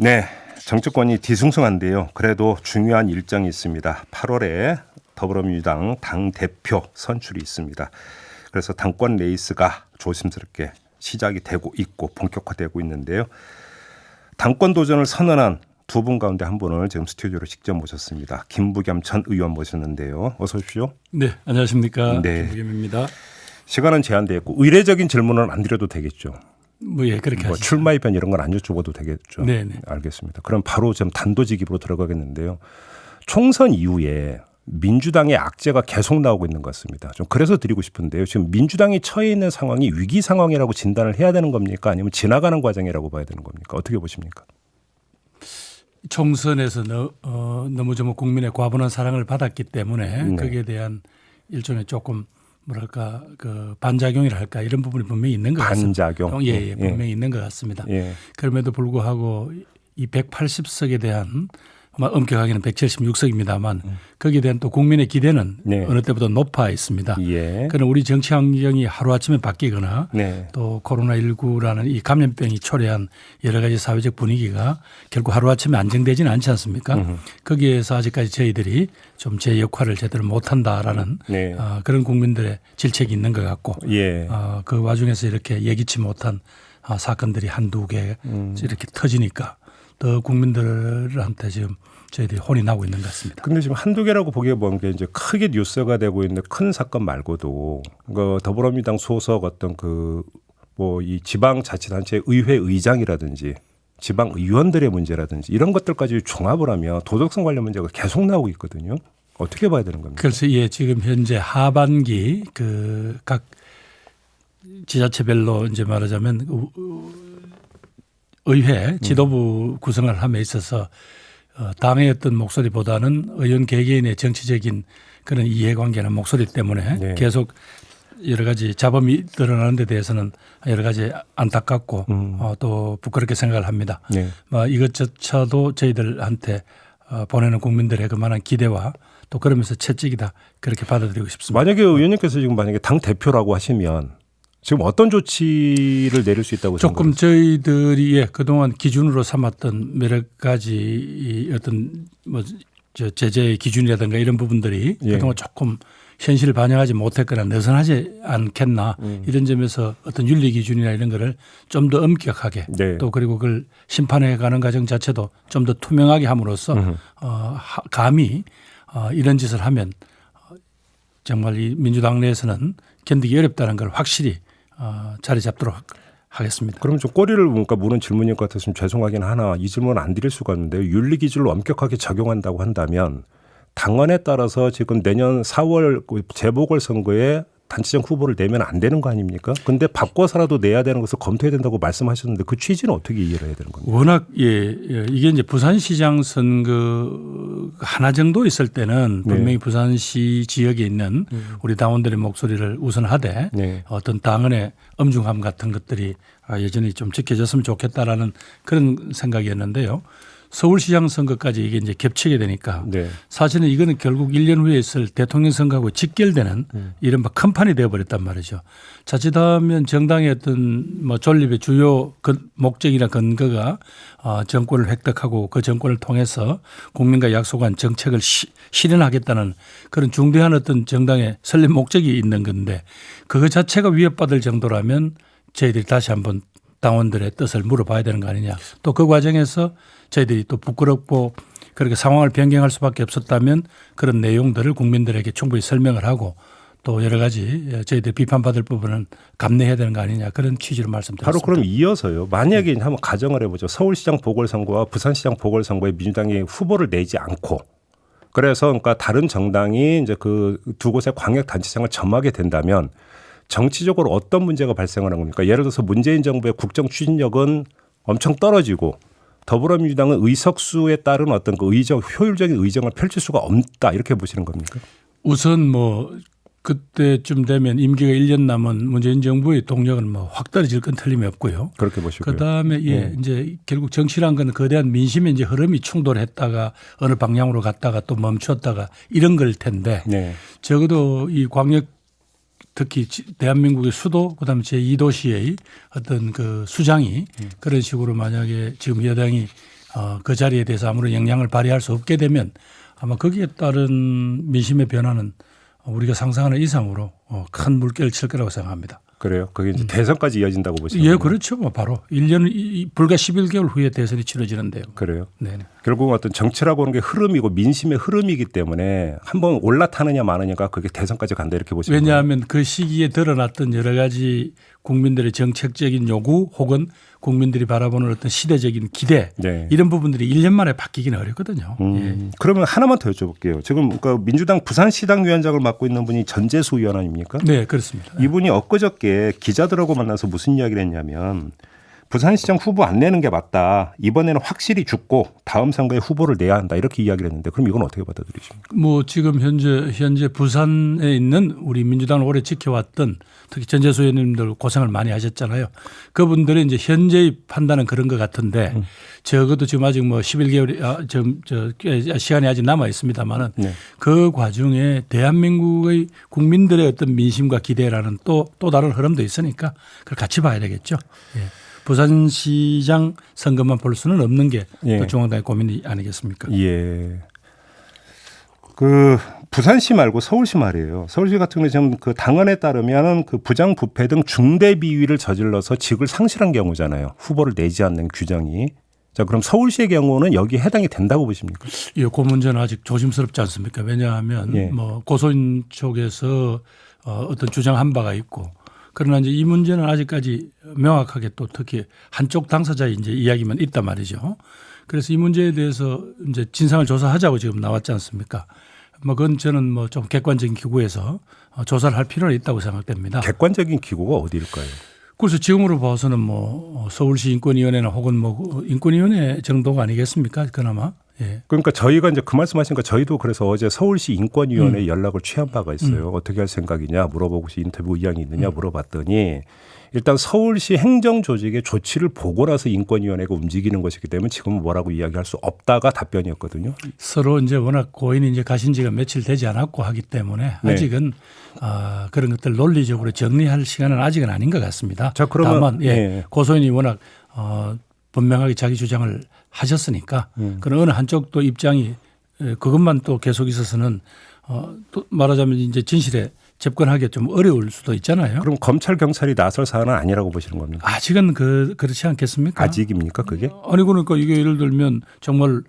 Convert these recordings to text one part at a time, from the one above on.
네, 정치권이 뒤숭숭한데요. 그래도 중요한 일정이 있습니다. 8월에 더불어민주당 당대표 선출이 있습니다. 그래서 당권 레이스가 조심스럽게 시작이 되고 있고 본격화되고 있는데요. 당권 도전을 선언한 두 분 가운데 한 분을 지금 스튜디오로 직접 모셨습니다. 김부겸 전 의원 모셨는데요. 어서 오십시오. 네, 안녕하십니까. 네. 김부겸입니다. 시간은 제한되어 있고 의례적인 질문은 안 드려도 되겠죠. 예, 그렇게 하시죠. 출마 입변 이런 건 안 여쭤봐도 되겠죠. 네네. 알겠습니다. 그럼 바로 좀 단도직입으로 들어가겠는데요. 총선 이후에 민주당의 악재가 계속 나오고 있는 것 같습니다. 좀 그래서 드리고 싶은데요. 지금 민주당이 처해 있는 상황이 위기 상황이라고 진단을 해야 되는 겁니까? 아니면 지나가는 과정이라고 봐야 되는 겁니까? 어떻게 보십니까? 총선에서 너무 좀 국민의 과분한 사랑을 받았기 때문에 네. 거기에 대한 일종의 조금 뭐랄까 그 반작용이랄까 이런 부분이 분명히 있는 것 같습니다. 반작용. 예, 분명히 있는 것 같습니다. 예. 그럼에도 불구하고 이 180석에 대한 아마 엄격하게는 176석입니다만 거기에 대한 또 국민의 기대는 네. 어느 때보다 높아 있습니다. 예. 그러나 우리 정치 환경이 하루아침에 바뀌거나 네. 또 코로나19라는 이 감염병이 초래한 여러 가지 사회적 분위기가 결국 하루아침에 안정되지는 않지 않습니까? 거기에서 아직까지 저희들이 좀 제 역할을 제대로 못한다라는 네. 그런 국민들의 질책이 있는 것 같고 예. 그 와중에서 이렇게 예기치 못한 사건들이 한두 개 이렇게 터지니까 더 국민들한테 지금 저희들이 혼이 나고 있는 것 같습니다. 근데 지금 한두 개라고 보기에 보는 게 이제 크게 뉴스가 되고 있는 큰 사건 말고도 그 더불어민주당 소속 어떤 그 뭐 이 지방자치단체 의회 의장이라든지 지방 의원들의 문제라든지 이런 것들까지 종합을 하면 도덕성 관련 문제가 계속 나오고 있거든요. 어떻게 봐야 되는 겁니까? 그래서 예, 지금 현재 하반기 그 각 지자체별로 이제 말하자면 의회 지도부 구성을 함에 있어서 당의 어떤 목소리보다는 의원 개개인의 정치적인 그런 이해관계나 목소리 때문에 네. 계속 여러 가지 잡음이 드러나는 데 대해서는 여러 가지 안타깝고 또 부끄럽게 생각을 합니다. 네. 이것조차도 저희들한테 보내는 국민들의 그만한 기대와 또 그러면서 채찍이다 그렇게 받아들이고 싶습니다. 만약에 의원님께서 지금 만약에 당 대표라고 하시면 지금 어떤 조치를 내릴 수 있다고 조금 생각하세요? 저희들이 예, 그동안 기준으로 삼았던 여러 가지 이 어떤 뭐 제재의 기준이라든가 이런 부분들이 예. 그동안 조금 현실을 반영하지 못했거나 느슨하지 않겠나 이런 점에서 어떤 윤리 기준이나 이런 거를 좀 더 엄격하게 네. 또 그리고 그걸 심판해 가는 과정 자체도 좀 더 투명하게 함으로써 감히 이런 짓을 하면 정말 이 민주당 내에서는 견디기 어렵다는 걸 확실히 자리 잡도록 하겠습니다. 그럼 좀 꼬리를 무는 질문일 것 같아서 좀 죄송하긴 하나 이 질문은 안 드릴 수가 없는데요. 윤리 기준을 엄격하게 적용한다고 한다면 당원에 따라서 지금 내년 4월 재보궐선거에 단체장 후보를 내면 안 되는 거 아닙니까? 근데 바꿔서라도 내야 되는 것을 검토해야 된다고 말씀하셨는데 그 취지는 어떻게 이해를 해야 되는 겁니까? 워낙 이게 이제 부산시장 선거 하나 정도 있을 때는 분명히 부산시 지역에 있는 우리 당원들의 목소리를 우선하되 네. 어떤 당원의 엄중함 같은 것들이 여전히 좀 지켜졌으면 좋겠다라는 그런 생각이었는데요. 서울시장 선거까지 이게 이제 겹치게 되니까 네. 사실은 이거는 결국 1년 후에 있을 대통령 선거하고 직결되는 이른바 큰 판이 되어버렸단 말이죠. 자칫하면 정당의 어떤 뭐 존립의 주요 목적이나 근거가 정권을 획득하고 그 정권을 통해서 국민과 약속한 정책을 실현하겠다는 그런 중대한 어떤 정당의 설립 목적이 있는 건데 그거 자체가 위협받을 정도라면 저희들이 다시 한번 당원들의 뜻을 물어봐야 되는 거 아니냐. 또 그 과정에서 저희들이 또 부끄럽고 그렇게 상황을 변경할 수밖에 없었다면 그런 내용들을 국민들에게 충분히 설명을 하고 또 여러 가지 저희들이 비판받을 부분은 감내해야 되는 거 아니냐 그런 취지로 말씀드렸습니다. 바로 그럼 이어서요. 만약에 한번 가정을 해보죠. 서울시장 보궐선거와 부산시장 보궐선거에 민주당이 후보를 내지 않고 그래서 그러니까 다른 정당이 이제 그 두 곳의 광역단체장을 점하게 된다면 정치적으로 어떤 문제가 발생하는 겁니까? 예를 들어서 문재인 정부의 국정 추진력은 엄청 떨어지고 더불어민주당은 의석수에 따른 어떤 그 효율적인 의정을 펼칠 수가 없다 이렇게 보시는 겁니까? 우선 뭐 그때쯤 되면 임기가 1년 남은 문재인 정부의 동력은 뭐 확 떨어질 건 틀림이 없고요. 그렇게 보시고요. 그다음에 이제 결국 정치란 건 거대한 민심의 이제 흐름이 충돌했다가 어느 방향으로 갔다가 또 멈췄다가 이런 걸 텐데 네. 적어도 이 광역 특히 대한민국의 수도 그다음에 제2도시의 어떤 그 수장이 그런 식으로 만약에 지금 여당이 그 자리에 대해서 아무런 영향을 발휘할 수 없게 되면 아마 거기에 따른 민심의 변화는 우리가 상상하는 이상으로 큰 물결을 칠 거라고 생각합니다. 그래요? 그게 이제 대선까지 이어진다고 보시면 예, 그렇죠. 뭐 바로 1년 불과 11개월 후에 대선이 치러지는데요. 그래요. 네. 결국은 어떤 정치라고 하는 게 흐름이고 민심의 흐름이기 때문에 한번 올라타느냐 마느냐가 그게 대선까지 간다 이렇게 보시면 왜냐하면 그 시기에 드러났던 여러 가지 국민들의 정책적인 요구 혹은 국민들이 바라보는 어떤 시대적인 기대 네. 이런 부분들이 1년 만에 바뀌기는 어렵거든요. 예. 그러면 하나만 더 여쭤볼게요. 지금 그러니까 민주당 부산시당 위원장을 맡고 있는 분이 전재수 의원 아닙니까? 네, 그렇습니다. 이분이 엊그저께 기자들하고 만나서 무슨 이야기를 했냐면 부산시장 후보 안 내는 게 맞다. 이번에는 확실히 죽고 다음 선거에 후보를 내야 한다. 이렇게 이야기를 했는데 그럼 이건 어떻게 받아들이십니까? 뭐 지금 현재 부산에 있는 우리 민주당을 오래 지켜왔던 특히 전재수 의원님들 고생을 많이 하셨잖아요. 그분들의 이제 현재의 판단은 그런 것 같은데 적어도 지금 아직 뭐 11개월이 시간이 아직 남아 있습니다만은 네. 그 과정에 대한민국의 국민들의 어떤 민심과 기대라는 또 다른 흐름도 있으니까 그걸 같이 봐야 되겠죠. 예. 부산시장 선거만 볼 수는 없는 게 또 예. 중앙당의 고민이 아니겠습니까? 예. 그 부산시 말고 서울시 말이에요. 서울시 같은 경우는 지금 그 당헌에 따르면 그 부정 부패 등 중대 비위를 저질러서 직을 상실한 경우잖아요. 후보를 내지 않는 규정이. 자, 그럼 서울시의 경우는 여기에 해당이 된다고 보십니까? 예, 그 문제는 아직 조심스럽지 않습니까? 왜냐하면 예. 뭐 고소인 쪽에서 어떤 주장한 바가 있고 그러나 이제 이 문제는 아직까지 명확하게 또 특히 한쪽 당사자의 이제 이야기만 있단 말이죠. 그래서 이 문제에 대해서 이제 진상을 조사하자고 지금 나왔지 않습니까? 뭐 그건 저는 뭐 좀 객관적인 기구에서 조사를 할 필요는 있다고 생각됩니다. 객관적인 기구가 어디일까요? 그래서 지금으로 봐서는 뭐 서울시 인권위원회나 혹은 뭐 인권위원회 정도가 아니겠습니까? 그나마. 예. 그러니까 저희가 이제 그 말씀하시니까 저희도 그래서 어제 서울시 인권위원회에 연락을 취한 바가 있어요. 어떻게 할 생각이냐 물어보고 인터뷰 의향이 있느냐 물어봤더니 일단 서울시 행정조직의 조치를 보고 나서 인권위원회가 움직이는 것이기 때문에 지금은 뭐라고 이야기할 수 없다가 답변이었거든요. 서로 이제 워낙 고인이 이제 가신 지가 며칠 되지 않았고 하기 때문에 네. 아직은 그런 것들 논리적으로 정리할 시간은 아직은 아닌 것 같습니다. 자, 그러면 다만 예. 고소인이 워낙 분명하게 자기 주장을 하셨으니까 그런 어느 한쪽도 입장이 그것만 또 계속 있어서는 또 말하자면 이제 진실에 접근하기 좀 어려울 수도 있잖아요. 그럼 검찰 경찰이 나설 사안은 아니라고 보시는 겁니까? 아직은 그렇지 않겠습니까? 아직입니까 그게? 아니 그러니까 이게 예를 들면 정말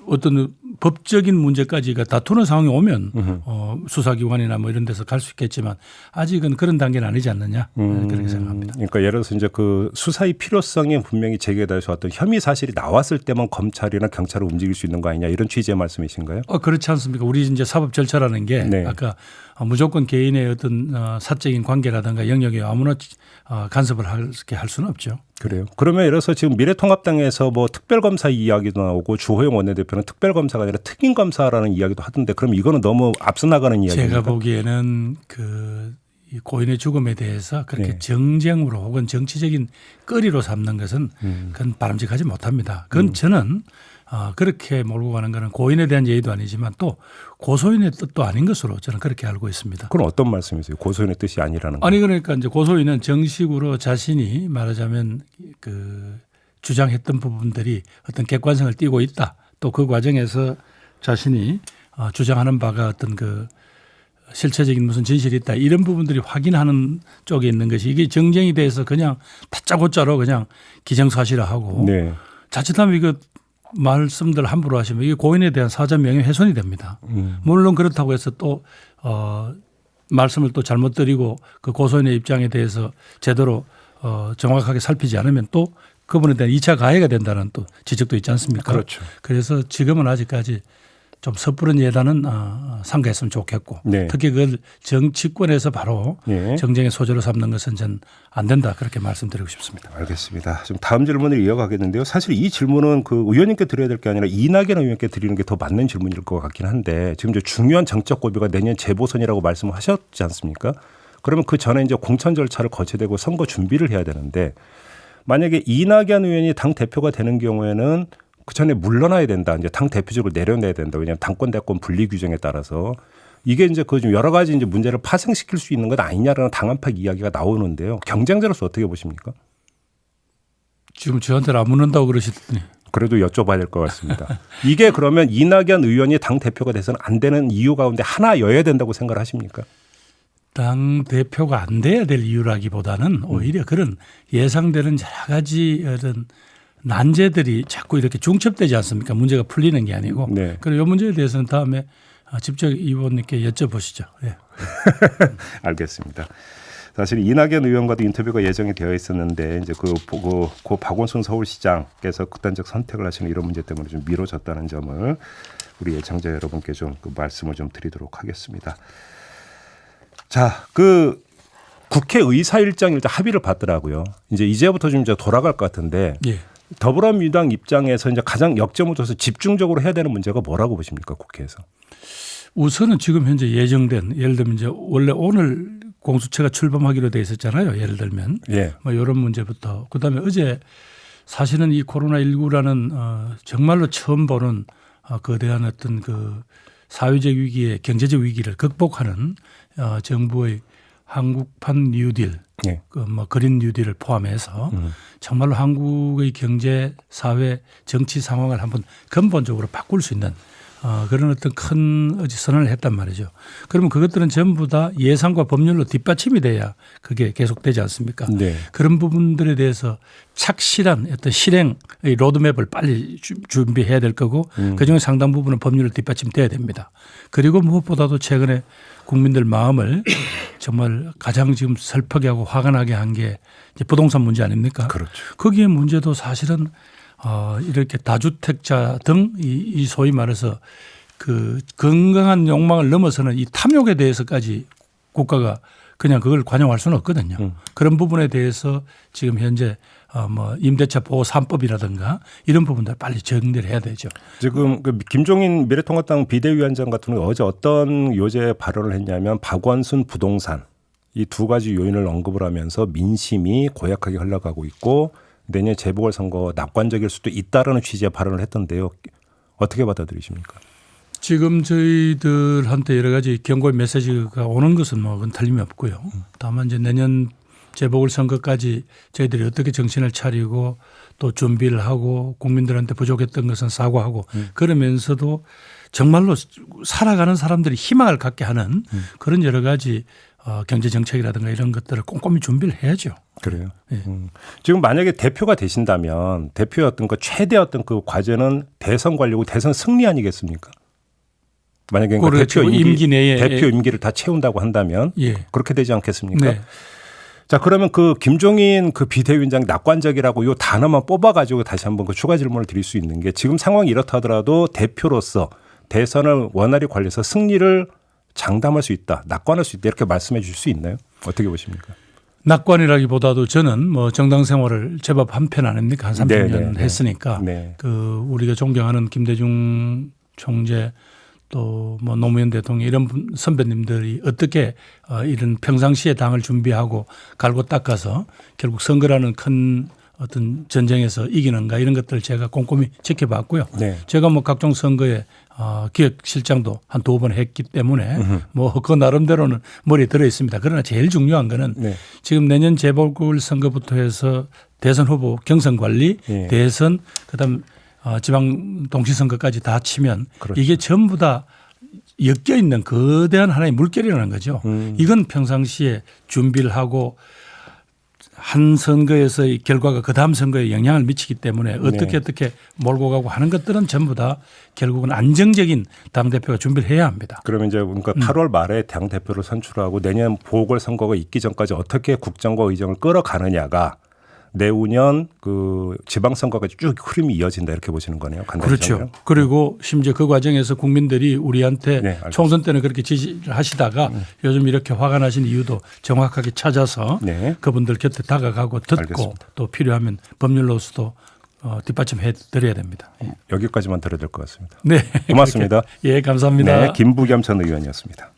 어떤 법적인 문제까지가 다투는 상황이 오면 수사기관이나 뭐 이런 데서 갈 수 있겠지만 아직은 그런 단계는 아니지 않느냐 그렇게 생각합니다. 그러니까 예를 들어서 이제 그 수사의 필요성이 분명히 제기돼서 어떤 혐의 사실이 나왔을 때만 검찰이나 경찰을 움직일 수 있는 거 아니냐 이런 취지의 말씀이신가요? 그렇지 않습니까? 우리 이제 사법 절차라는 게 네. 아까 무조건 개인의 어떤 사적인 관계라든가 영역에 아무나 간섭을 하게 할 수는 없죠. 그래요. 그러면 예를 들어서 지금 미래통합당에서 뭐 특별검사 이야기도 나오고 주호영 원내대표는 특별검사가 아니라 특임검사라는 이야기도 하던데 그럼 이거는 너무 앞서 나가는 이야기입니까? 제가 보기에는 이 고인의 죽음에 대해서 그렇게 네. 정쟁으로 혹은 정치적인 거리로 삼는 것은 그건 바람직하지 못합니다. 그건 저는 그렇게 몰고 가는 것은 고인에 대한 예의도 아니지만 또 고소인의 뜻도 아닌 것으로 저는 그렇게 알고 있습니다. 그건 어떤 말씀이세요? 고소인의 뜻이 아니라는 거. 아니 그러니까 이제 고소인은 정식으로 자신이 말하자면 그 주장했던 부분들이 어떤 객관성을 띠고 있다. 또 그 과정에서 자신이 주장하는 바가 어떤 그 실체적인 무슨 진실이 있다. 이런 부분들이 확인하는 쪽에 있는 것이 이게 정쟁에 대해서 그냥 다짜고짜로 그냥 기정사실화하고 네. 자칫하면 이거 말씀들 함부로 하시면 이게 고인에 대한 사전 명예훼손이 됩니다. 물론 그렇다고 해서 또 말씀을 또 잘못 드리고 그 고소인의 입장에 대해서 제대로 정확하게 살피지 않으면 또 그분에 대한 2차 가해가 된다는 또 지적도 있지 않습니까? 그렇죠. 그래서 지금은 아직까지 좀 섣부른 예단은 삼가했으면 좋겠고 네. 특히 그걸 정치권에서 바로 네. 정쟁의 소재로 삼는 것은 전 안 된다 그렇게 말씀드리고 싶습니다. 알겠습니다. 지금 다음 질문을 이어가겠는데요. 사실 이 질문은 그 의원님께 드려야 될 게 아니라 이낙연 의원께 드리는 게 더 맞는 질문일 것 같긴 한데 지금 이제 중요한 정적 고비가 내년 재보선이라고 말씀하셨지 않습니까? 그러면 그 전에 이제 공천 절차를 거쳐야 되고 선거 준비를 해야 되는데 만약에 이낙연 의원이 당 대표가 되는 경우에는 그 전에 물러나야 된다. 이제 당 대표직을 내려내야 된다. 왜냐하면 당권 대권 분리 규정에 따라서 이게 이제 그 좀 여러 가지 이제 문제를 파생시킬 수 있는 것 아니냐라는 당 안팎 이야기가 나오는데요. 경쟁자로서 어떻게 보십니까? 지금 저한테는 안 묻는다고 그러시더니 그래도 여쭤봐야 될 것 같습니다. 이게 그러면 이낙연 의원이 당 대표가 돼서는 안 되는 이유 가운데 하나여야 된다고 생각을 하십니까? 당 대표가 안 돼야 될 이유라기보다는 오히려 그런 예상되는 여러 가지 어떤 난제들이 자꾸 이렇게 중첩되지 않습니까? 문제가 풀리는 게 아니고. 네. 그리고 이 문제에 대해서는 다음에 직접 의원님께 여쭤보시죠. 예. 알겠습니다. 사실 이낙연 의원과도 인터뷰가 예정이 되어 있었는데 이제 고 박원순 서울시장께서 극단적 선택을 하시는 이런 문제 때문에 좀 미뤄졌다는 점을 우리 애청자 여러분께 좀 그 말씀을 좀 드리도록 하겠습니다. 자, 그 국회 의사일정 일단 합의를 받더라고요. 이제부터 좀 이제 돌아갈 것 같은데 예. 더불어민주당 입장에서 이제 가장 역점을 둬서 집중적으로 해야 되는 문제가 뭐라고 보십니까, 국회에서? 우선은 지금 현재 예정된 예를 들면 이제 원래 오늘 공수처가 출범하기로 돼 있었잖아요. 예를 들면 예. 뭐 이런 문제부터 그다음에 어제 사실은 이 코로나19라는 정말로 처음 보는 거대한 어떤 그 사회적 위기에 경제적 위기를 극복하는 정부의 한국판 뉴딜, 예. 그 뭐 그린 뉴딜을 포함해서 정말로 한국의 경제, 사회, 정치 상황을 한번 근본적으로 바꿀 수 있는 그런 어떤 큰 선언을 했단 말이죠. 그러면 그것들은 전부 다 예산과 법률로 뒷받침이 돼야 그게 계속되지 않습니까? 네. 그런 부분들에 대해서 착실한 어떤 실행의 로드맵을 빨리 준비해야 될 거고 그중에 상당 부분은 법률로 뒷받침돼야 됩니다. 그리고 무엇보다도 최근에 국민들 마음을 정말 가장 지금 슬프게 하고 화가 나게 한 게 부동산 문제 아닙니까? 그렇죠. 거기에 문제도 사실은 이렇게 다주택자 등 이 소위 말해서 그 건강한 욕망을 넘어서는 이 탐욕에 대해서까지 국가가 그냥 그걸 관용할 수는 없거든요. 그런 부분에 대해서 지금 현재 뭐 임대차 보호 3법이라든가 이런 부분들 빨리 정리를 해야 되죠. 지금 그 김종인 미래통합당 비대위원장 같은 경우 어제 어떤 요제 발언을 했냐면 박원순 부동산 이 두 가지 요인을 언급을 하면서 민심이 고약하게 흘러가고 있고 내년 재보궐선거 낙관적일 수도 있다라는 취지의 발언을 했던데요. 어떻게 받아들이십니까? 지금 저희들한테 여러 가지 경고의 메시지가 오는 것은 뭐 그건 틀림이 없고요. 다만 이제 내년 재보궐선거까지 저희들이 어떻게 정신을 차리고 또 준비를 하고 국민들한테 부족했던 것은 사과하고 그러면서도 정말로 살아가는 사람들이 희망을 갖게 하는 그런 여러 가지 경제 정책이라든가 이런 것들을 꼼꼼히 준비를 해야죠. 그래요. 예. 지금 만약에 대표가 되신다면 대표의 어떤 그 최대 어떤 그 과제는 대선 관리고 대선 승리 아니겠습니까? 만약에 그러니까 그렇죠. 임기 내에 대표 임기를 다 채운다고 한다면 예. 그렇게 되지 않겠습니까? 네. 자, 그러면 그 김종인 그 비대위원장 낙관적이라고 요 단어만 뽑아가지고 다시 한번 그 추가 질문을 드릴 수 있는 게 지금 상황이 이렇다 하더라도 대표로서 대선을 원활히 관리해서 승리를 장담할 수 있다, 낙관할 수 있다 이렇게 말씀해 주실 수 있나요? 어떻게 보십니까? 낙관이라기보다도 저는 뭐 정당 생활을 제법 한 편 아닙니까? 한 30년 네. 했으니까 네. 그 우리가 존경하는 김대중 총재 또 뭐 노무현 대통령 이런 선배님들이 어떻게 이런 평상시에 당을 준비하고 갈고 닦아서 결국 선거라는 큰 어떤 전쟁에서 이기는가 이런 것들을 제가 꼼꼼히 지켜봤고요. 네. 제가 뭐 각종 선거에 기획실장도 한 2번 했기 때문에 뭐 그 나름대로는 머리에 들어 있습니다. 그러나 제일 중요한 거는 네. 지금 내년 재보궐선거부터 해서 대선 후보 경선 관리, 네. 대선 그다음 지방 동시선거까지 다 치면 그렇죠. 이게 전부 다 엮여 있는 거대한 하나의 물결이라는 거죠. 이건 평상시에 준비를 하고 한 선거에서의 결과가 그 다음 선거에 영향을 미치기 때문에 어떻게 몰고 가고 하는 것들은 전부 다 결국은 안정적인 당대표가 준비를 해야 합니다. 그러면 이제 그러니까 8월 말에 당 대표를 선출하고 내년 보궐선거가 있기 전까지 어떻게 국정과 의정을 끌어가느냐가 내후년 그 지방선거까지 쭉 흐름이 이어진다 이렇게 보시는 거네요. 간단히 그렇죠. 정리하면. 그리고 심지어 그 과정에서 국민들이 우리한테 네, 알겠습니다. 총선 때는 그렇게 지지를 하시다가 요즘 이렇게 화가 나신 이유도 정확하게 찾아서 네. 그분들 곁에 다가가고 듣고 알겠습니다. 또 필요하면 법률로서도 뒷받침해 드려야 됩니다. 예. 여기까지만 들어야 될 것 같습니다. 네. 고맙습니다. 예, 감사합니다. 네, 김부겸 전 의원이었습니다.